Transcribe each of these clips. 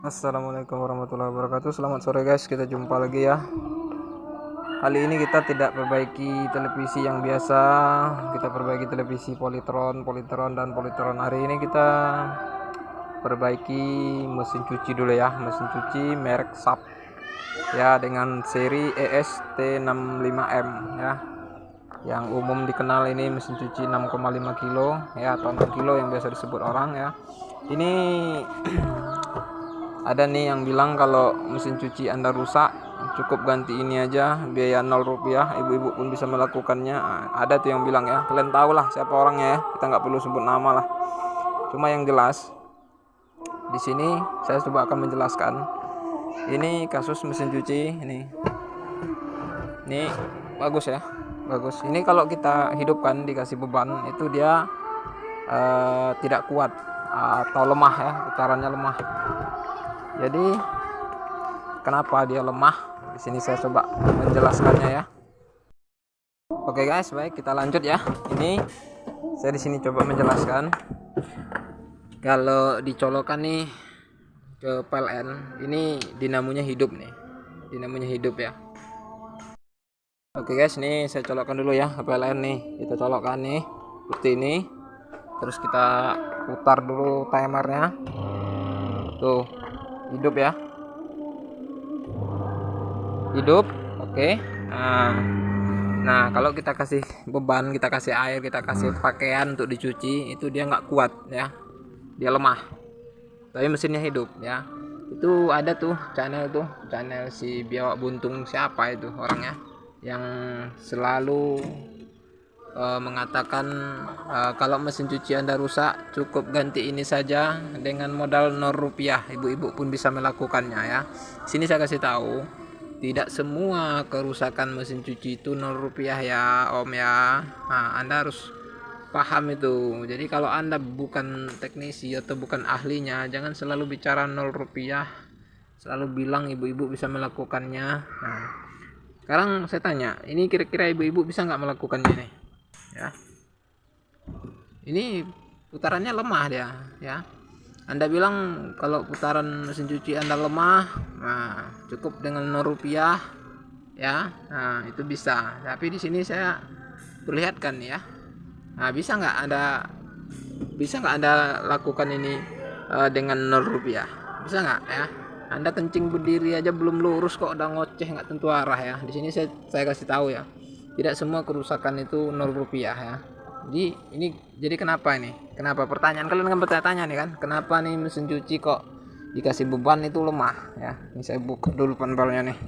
Assalamualaikum warahmatullahi wabarakatuh. Selamat sore guys, kita jumpa lagi ya. Kali ini kita tidak perbaiki televisi yang biasa, kita perbaiki televisi Polytron dan Polytron. Hari ini kita perbaiki mesin cuci dulu ya, mesin cuci merek SAP ya, dengan seri EST65M ya. Yang umum dikenal ini mesin cuci 6,5 kilo ya, atau 6 kilo yang biasa disebut orang ya. Ini ada nih yang bilang kalau mesin cuci Anda rusak, cukup ganti ini aja, biaya 0 rupiah, ibu-ibu pun bisa melakukannya. Ada tuh yang bilang ya, kalian tahu lah siapa orangnya ya, kita nggak perlu sebut nama lah. Cuma yang jelas di sini saya coba akan menjelaskan. Ini kasus mesin cuci ini bagus ya, bagus. Ini kalau kita hidupkan dikasih beban itu dia tidak kuat atau lemah ya, putarannya lemah. Jadi kenapa dia lemah? Di sini saya coba menjelaskannya ya. Oke guys, baik kita lanjut ya. Ini saya di sini coba menjelaskan. Kalau dicolokkan nih ke PLN, ini dinamonya hidup nih. Dinamonya hidup ya. Oke guys, nih saya colokkan dulu ya ke PLN nih. Kita colokkan nih seperti ini. Terus kita putar dulu timernya. Tuh, hidup ya, hidup. Oke. Nah kalau kita kasih beban, kita kasih air, kita kasih pakaian untuk dicuci, itu dia nggak kuat ya, dia lemah. Tapi mesinnya hidup ya. Itu ada tuh channel si biawak buntung, siapa itu orangnya yang selalu mengatakan kalau mesin cuci Anda rusak cukup ganti ini saja dengan modal 0 rupiah, ibu-ibu pun bisa melakukannya ya. Sini saya kasih tahu, tidak semua kerusakan mesin cuci itu 0 rupiah ya Om ya. Nah, Anda harus paham itu. Jadi kalau Anda bukan teknisi atau bukan ahlinya, jangan selalu bicara 0 rupiah, selalu bilang ibu-ibu bisa melakukannya. Nah, sekarang saya tanya, ini kira-kira ibu-ibu bisa nggak melakukannya nih ya? Ini putarannya lemah dia ya. Anda bilang kalau putaran mesin cuci Anda lemah, nah cukup dengan 0 rupiah ya. Nah itu bisa. Tapi di sini saya perlihatkan ya. Nah bisa nggak Anda lakukan ini dengan 0 rupiah? Bisa nggak ya? Anda kencing berdiri aja belum lurus kok udah ngoceh, nggak tentu arah ya. Di sini saya kasih tahu ya. Tidak semua kerusakan itu 0 rupiah ya. Jadi kenapa ini? Kenapa, pertanyaan kalian kan bertanya-tanya nih kan? Kenapa nih mesin cuci kok dikasih beban itu lemah ya? Ini saya buka dulu panelnya nih.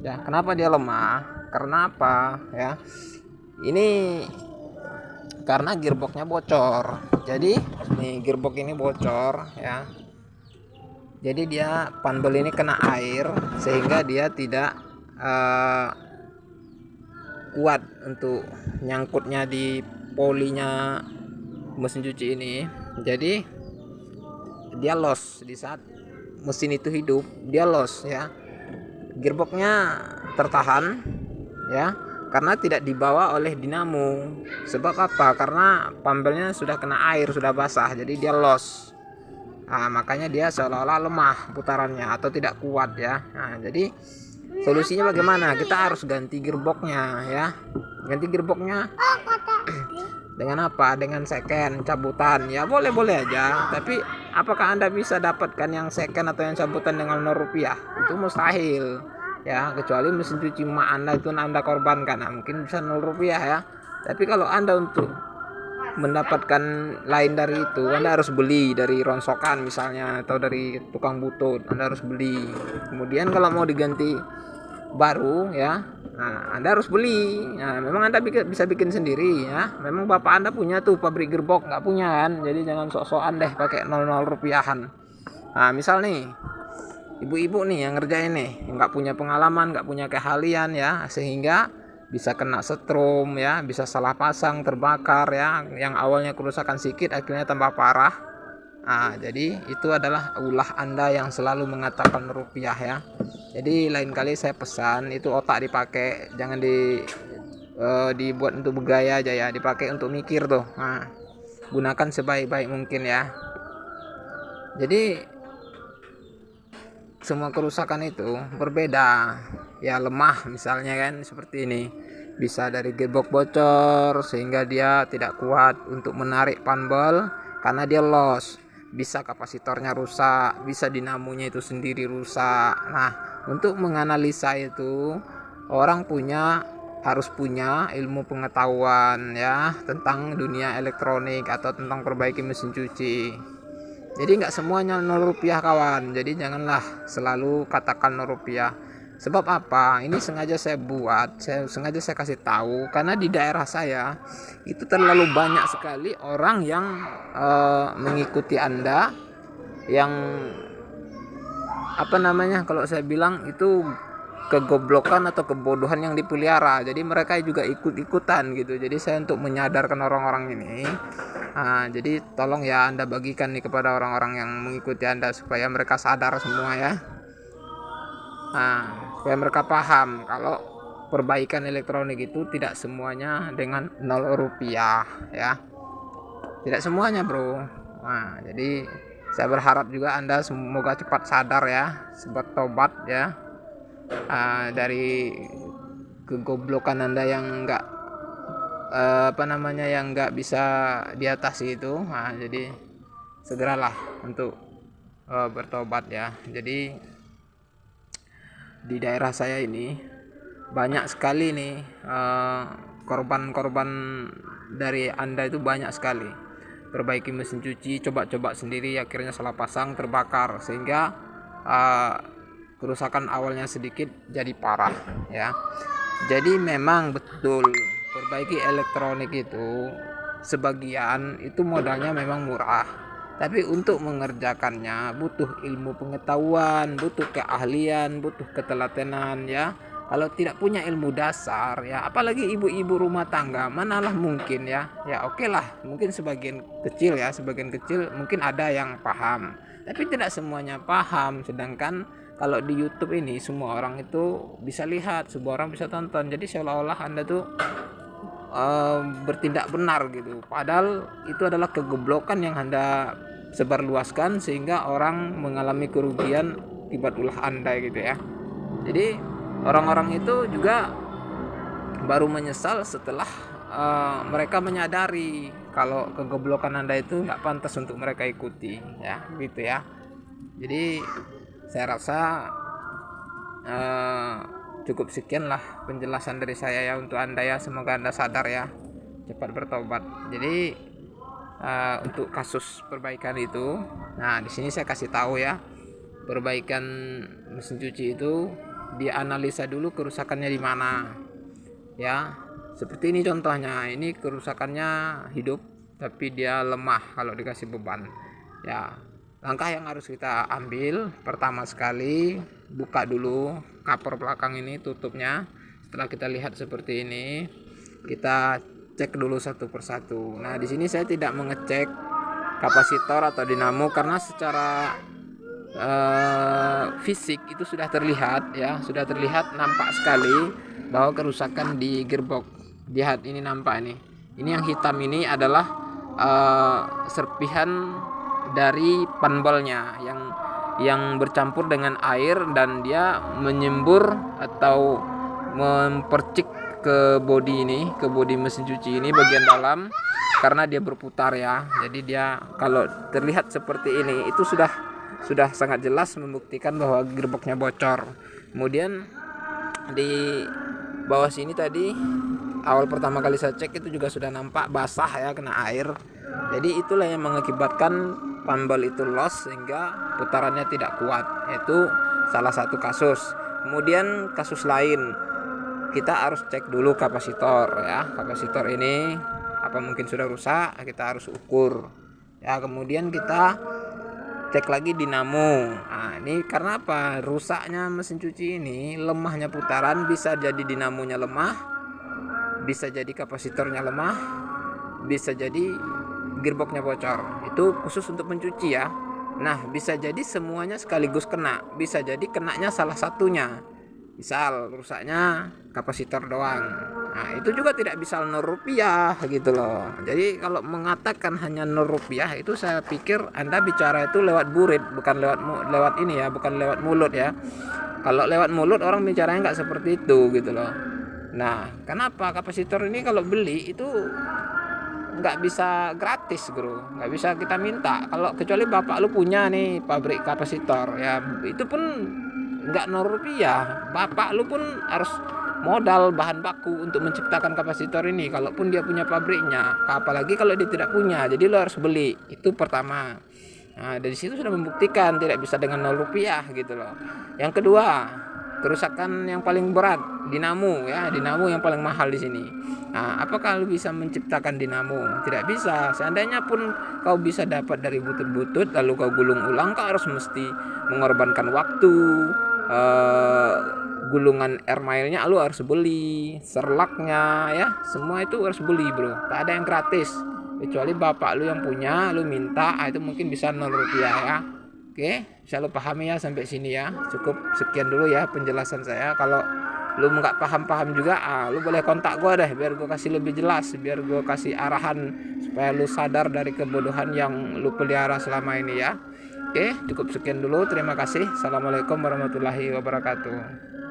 Ya, kenapa dia lemah? Karena apa ya? Ini karena gearboxnya bocor. Jadi nih gearbox ini bocor ya. Jadi dia panbel ini kena air sehingga dia tidak kuat untuk nyangkutnya di polinya mesin cuci ini. Jadi dia loss di saat mesin itu hidup, dia loss ya. Gearboxnya tertahan ya, karena tidak dibawa oleh dinamo. Sebab apa? Karena pambelnya sudah kena air, sudah basah, jadi dia loss. Nah, makanya dia seolah-olah lemah putarannya atau tidak kuat ya. Nah, jadi solusinya bagaimana? Kita harus ganti gearboxnya ya. Ganti gearboxnya dengan apa? Dengan second, cabutan. Ya boleh-boleh aja. Tapi apakah Anda bisa dapatkan yang second atau yang cabutan dengan 0 rupiah? Itu mustahil. Ya, kecuali mesin cuci emak Anda itu Anda korbankan. Nah, mungkin bisa 0 rupiah ya. Tapi kalau Anda untuk mendapatkan lain dari itu, Anda harus beli dari ronsokan misalnya atau dari tukang butut. Anda harus beli. Kemudian kalau mau diganti baru ya, nah Anda harus beli. Nah, memang Anda bisa bikin sendiri ya. Memang bapak Anda punya tuh pabrik gearbox, nggak punya kan? Jadi jangan sok-sokan deh pakai 0 rupiahan. Nah misal nih ibu-ibu nih yang ngerjain nih, nggak punya pengalaman, nggak punya keahlian ya, sehingga bisa kena setrum ya, bisa salah pasang, terbakar ya, yang awalnya kerusakan sedikit akhirnya tambah parah. Nah, jadi itu adalah ulah Anda yang selalu mengatakan rupiah ya. Jadi lain kali saya pesan itu otak dipakai, jangan dibuat untuk bergaya aja ya, dipakai untuk mikir tuh. Nah, gunakan sebaik-baik mungkin ya. Jadi semua kerusakan itu berbeda. Ya lemah misalnya kan seperti ini. Bisa dari gearbox bocor sehingga dia tidak kuat untuk menarik panbel karena dia loss. Bisa kapasitornya rusak, bisa dinamonya itu sendiri rusak. Nah, untuk menganalisa itu orang harus punya ilmu pengetahuan ya tentang dunia elektronik atau tentang perbaiki mesin cuci. Jadi nggak semuanya 0 rupiah kawan. Jadi janganlah selalu katakan 0 rupiah. Sebab apa? Ini sengaja saya buat, sengaja saya kasih tahu karena di daerah saya itu terlalu banyak sekali orang yang mengikuti Anda, yang kalau saya bilang itu kegoblokan atau kebodohan yang dipelihara. Jadi mereka juga ikut-ikutan gitu. Jadi saya untuk menyadarkan orang-orang ini. Jadi tolong ya Anda bagikan nih kepada orang-orang yang mengikuti Anda supaya mereka sadar semua ya. Supaya mereka paham kalau perbaikan elektronik itu tidak semuanya dengan 0 rupiah ya. Tidak semuanya bro. Jadi saya berharap juga Anda semoga cepat sadar ya, cepat tobat ya dari kegoblokan Anda yang yang nggak bisa diatasi itu. Jadi segeralah untuk bertobat ya. Jadi di daerah saya ini banyak sekali nih korban-korban dari Anda itu banyak sekali. Perbaiki mesin cuci, coba-coba sendiri, akhirnya salah pasang, terbakar sehingga kerusakan awalnya sedikit jadi parah ya. Jadi memang betul perbaiki elektronik itu sebagian itu modalnya memang murah, tapi untuk mengerjakannya butuh ilmu pengetahuan, butuh keahlian, butuh ketelatenan ya. Kalau tidak punya ilmu dasar ya, apalagi ibu-ibu rumah tangga, manalah mungkin ya oke lah, mungkin sebagian kecil mungkin ada yang paham, tapi tidak semuanya paham. Sedangkan kalau di YouTube ini semua orang itu bisa lihat, semua orang bisa tonton, jadi seolah-olah Anda tuh bertindak benar gitu, padahal itu adalah kegoblokan yang Anda sebarluaskan sehingga orang mengalami kerugian akibat ulah Anda gitu ya. Jadi orang-orang itu juga baru menyesal setelah mereka menyadari kalau kegoblokan Anda itu nggak pantas untuk mereka ikuti ya gitu ya. Jadi saya rasa cukup sekian lah penjelasan dari saya ya untuk Anda ya. Semoga Anda sadar ya, cepat bertobat. Jadi untuk kasus perbaikan itu, nah di sini saya kasih tahu ya, perbaikan mesin cuci itu dianalisa dulu kerusakannya di mana ya. Seperti ini contohnya, ini kerusakannya hidup tapi dia lemah kalau dikasih beban ya. Langkah yang harus kita ambil pertama sekali, buka dulu cover belakang ini, tutupnya. Setelah kita lihat seperti ini, kita cek dulu satu persatu. Nah di sini saya tidak mengecek kapasitor atau dinamo karena secara fisik itu sudah terlihat ya, nampak sekali bahwa kerusakan di gearbox. Lihat ini nampak ini yang hitam ini adalah serpihan dari panbelnya yang bercampur dengan air dan dia menyembur atau mempercik ke bodi mesin cuci ini bagian dalam karena dia berputar ya. Jadi dia kalau terlihat seperti ini itu sudah sangat jelas membuktikan bahwa gearboxnya bocor. Kemudian di bawah sini tadi awal pertama kali saya cek itu juga sudah nampak basah ya, kena air. Jadi itulah yang mengakibatkan panbel itu loss sehingga putarannya tidak kuat. Itu salah satu kasus. Kemudian kasus lain, kita harus cek dulu kapasitor ya. Kapasitor ini apa mungkin sudah rusak, kita harus ukur ya. Kemudian kita cek lagi dinamo. Nah ini karena apa? Rusaknya mesin cuci ini, lemahnya putaran, bisa jadi dinamonya lemah, bisa jadi kapasitornya lemah, bisa jadi gearboxnya bocor. Itu khusus untuk mencuci ya. Nah bisa jadi semuanya sekaligus kena, bisa jadi kenanya salah satunya. Misal rusaknya kapasitor doang, Nah, itu juga tidak bisa 0 rupiah gitu loh. Jadi kalau mengatakan hanya 0 rupiah itu saya pikir Anda bicara itu lewat burit, bukan lewat ini ya, bukan lewat mulut ya. Kalau lewat mulut orang bicaranya nggak seperti itu gitu loh. Nah, kenapa kapasitor ini kalau beli itu nggak bisa gratis bro, nggak bisa kita minta. Kalau kecuali bapak lu punya nih pabrik kapasitor ya, itu pun nggak 0 rupiah. Bapak lu pun harus modal bahan baku untuk menciptakan kapasitor ini, kalaupun dia punya pabriknya. Apalagi kalau dia tidak punya, jadi lo harus beli. Itu pertama. Nah, dari situ sudah membuktikan tidak bisa dengan 0 rupiah gitu loh. Yang kedua, kerusakan yang paling berat dinamo ya, dinamo yang paling mahal di sini. Nah, apakah lu bisa menciptakan dinamo? Tidak bisa. Seandainya pun kau bisa dapat dari butut-butut lalu kau gulung ulang, kau harus mesti mengorbankan waktu, gulungan air mailnya lu harus beli, serlaknya ya, semua itu harus beli bro, tak ada yang gratis. Kecuali bapak lu yang punya, lu minta, itu mungkin bisa 0 rupiah ya. Oke, bisa lu pahami ya sampai sini ya. Cukup sekian dulu ya penjelasan saya. Kalau lu nggak paham-paham juga, lu boleh kontak gue deh biar gue kasih lebih jelas, biar gue kasih arahan supaya lu sadar dari kebodohan yang lu pelihara selama ini ya. Oke, cukup sekian dulu. Terima kasih. Assalamualaikum warahmatullahi wabarakatuh.